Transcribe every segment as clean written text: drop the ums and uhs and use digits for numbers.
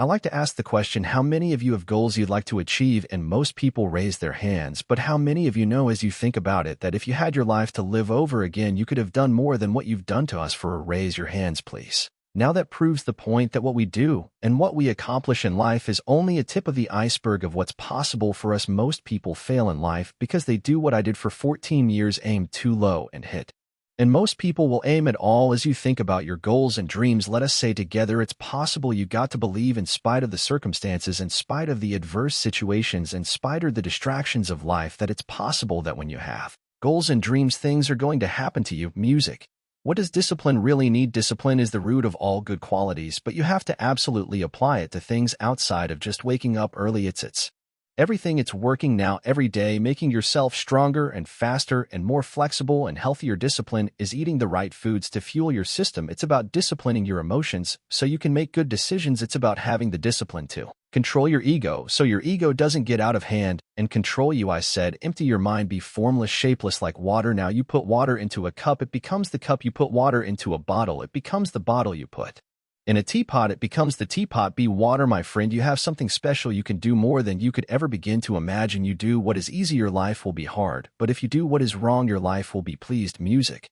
I like to ask the question, how many of you have goals you'd like to achieve? And most people raise their hands, but how many of you know, as you think about it, that if you had your life to live over again, you could have done more than what you've done to us? For a raise your hands, please. Now that proves the point that what we do and what we accomplish in life is only a tip of the iceberg of what's possible for us. Most people fail in life because they do what I did for 14 years: aim too low and hit. And most people will aim at all. As you think about your goals and dreams, let us say together, it's possible. You got to believe, in spite of the circumstances, in spite of the adverse situations, in spite of the distractions of life, that it's possible that when you have goals and dreams, things are going to happen to you. Music. What does discipline really need? Discipline is the root of all good qualities, but you have to absolutely apply it to things outside of just waking up early. It's everything. It's working now every day, making yourself stronger and faster and more flexible and healthier. Discipline is eating the right foods to fuel your system. It's about disciplining your emotions so you can make good decisions. It's about having the discipline to control your ego so your ego doesn't get out of hand and control you. I said, empty your mind, be formless, shapeless like water. Now you put water into a cup, it becomes the cup. You put water into a bottle, it becomes the bottle. You put in a teapot, it becomes the teapot. Be water, my friend. You have something special. You can do more than you could ever begin to imagine. You do what is easy, your life will be hard. But if you do what is wrong, your life will be pleased. Music.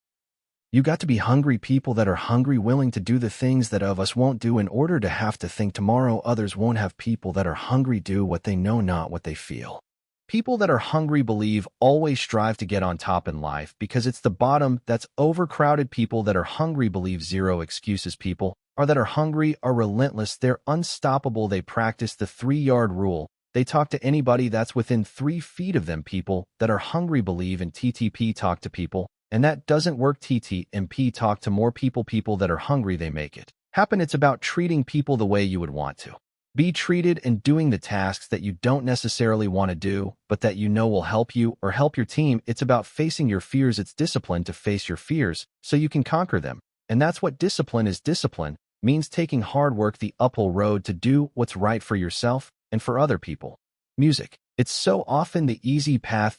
You got to be hungry. People that are hungry, willing to do the things that of us won't do in order to have to think tomorrow others won't have. People that are hungry do what they know, not what they feel. People that are hungry believe, always strive to get on top in life because it's the bottom that's overcrowded. People that are hungry believe zero excuses. People that are hungry are relentless. They're unstoppable. They practice the 3-yard rule. They talk to anybody that's within 3 feet of them. People that are hungry believe in TTP, talk to people, and that doesn't work. TTMP, talk to more people. People that are hungry, they make it happen. It's about treating people the way you would want to be treated and doing the tasks that you don't necessarily want to do, but that you know will help you or help your team. It's about facing your fears. It's discipline to face your fears so you can conquer them. And that's what discipline is. Discipline means taking hard work, the uphill road, to do what's right for yourself and for other people. Music. It's so often the easy path,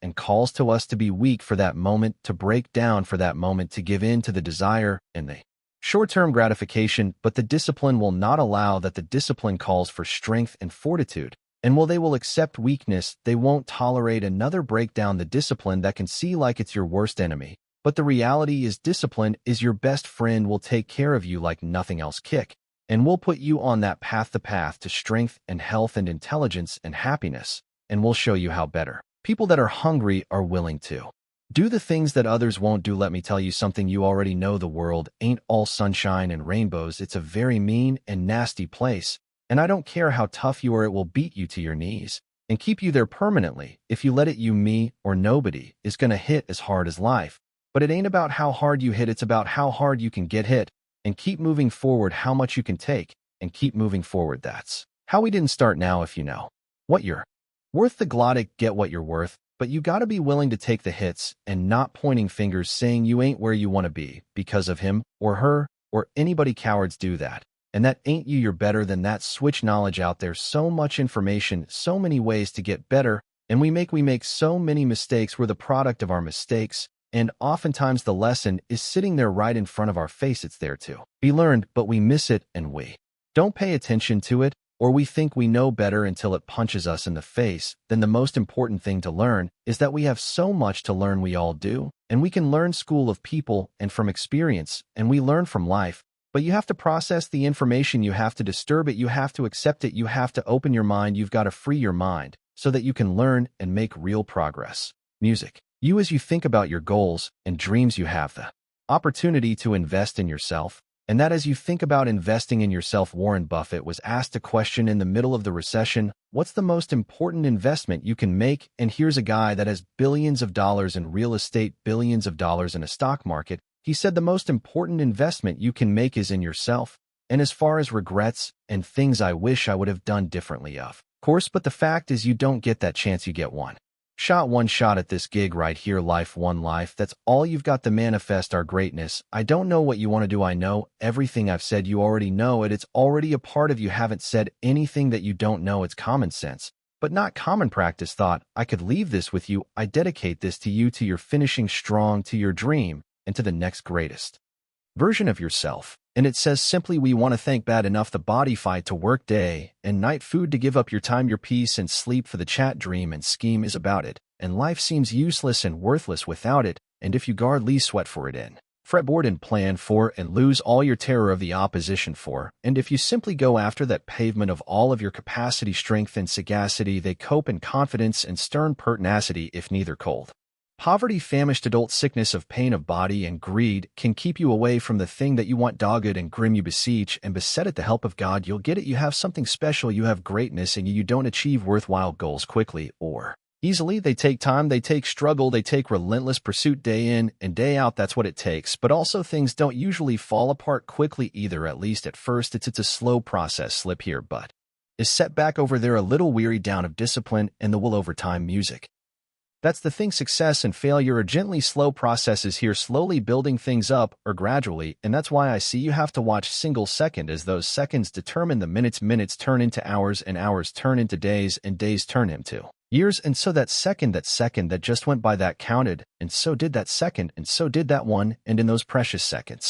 and calls to us to be weak for that moment, to break down for that moment, to give in to the desire and the short-term gratification, but the discipline will not allow that. The discipline calls for strength and fortitude, and they will accept weakness. They won't tolerate another breakdown. The discipline that can see like it's your worst enemy, but the reality is discipline is your best friend. Will take care of you like nothing else. Kick and will put you on that path, the path to strength and health and intelligence and happiness, and will show you how better. People that are hungry are willing to do the things that others won't do. Let me tell you something you already know. The world ain't all sunshine and rainbows. It's a very mean and nasty place, and I don't care how tough you are, it will beat you to your knees and keep you there permanently if you let it. You, me, or nobody is going to hit as hard as life, but it ain't about how hard you hit. It's about how hard you can get hit and keep moving forward, how much you can take and keep moving forward. That's how we didn't start. Now, if you know what you're worth, the glottic, get what you're worth, but you got to be willing to take the hits and not pointing fingers saying you ain't where you want to be because of him or her or anybody. Cowards do that, and that ain't you. You're better than that. Switch knowledge out there. So much information, so many ways to get better, and we make so many mistakes. We're the product of our mistakes. And oftentimes the lesson is sitting there right in front of our face. It's there to be learned, but we miss it and we don't pay attention to it, or we think we know better until it punches us in the face. Then the most important thing to learn is that we have so much to learn. We all do, and we can learn school of people and from experience, and we learn from life. But you have to process the information. You have to disturb it. You have to accept it. You have to open your mind. You've got to free your mind so that you can learn and make real progress. Music. You, as you think about your goals and dreams, you have the opportunity to invest in yourself. And that as you think about investing in yourself, Warren Buffett was asked a question in the middle of the recession: what's the most important investment you can make? And here's a guy that has billions of dollars in real estate, billions of dollars in a stock market. He said the most important investment you can make is in yourself. And as far as regrets and things I wish I would have done differently, of course, but the fact is you don't get that chance. You get one shot at this gig right here. Life, one life. That's all you've got to manifest our greatness. I don't know what you want to do. I know everything I've said. You already know it. It's already a part of you. Haven't said anything that you don't know. It's common sense, but not common practice. Thought I could leave this with you. I dedicate this to you, to your finishing strong, to your dream, and to the next greatest version of yourself. And it says simply we want to thank bad enough the body fight to work day and night food to give up your time, your peace, and sleep for the chat dream and scheme is about it. And life seems useless and worthless without it, and if you guard least sweat for it in. Fretboard and plan for and lose all your terror of the opposition for, and if you simply go after that pavement of all of your capacity, strength, and sagacity, they cope in confidence and stern pertinacity if neither cold. Poverty, famished adult sickness of pain of body and greed can keep you away from the thing that you want dogged and grim you beseech and beset at the help of God you'll get it you have something special you have greatness in you don't achieve worthwhile goals quickly or easily they take time they take struggle they take relentless pursuit day in and day out that's what it takes but also things don't usually fall apart quickly either at least at first it's a slow process slip here but is set back over there a little weary down of discipline and the will over time music. That's the thing success and failure are gently slow processes here slowly building things up or gradually and that's why I see you have to watch single second as those seconds determine the minutes turn into hours and hours turn into days and days turn into years and so that second that just went by that counted and so did that second and so did that one and in those precious seconds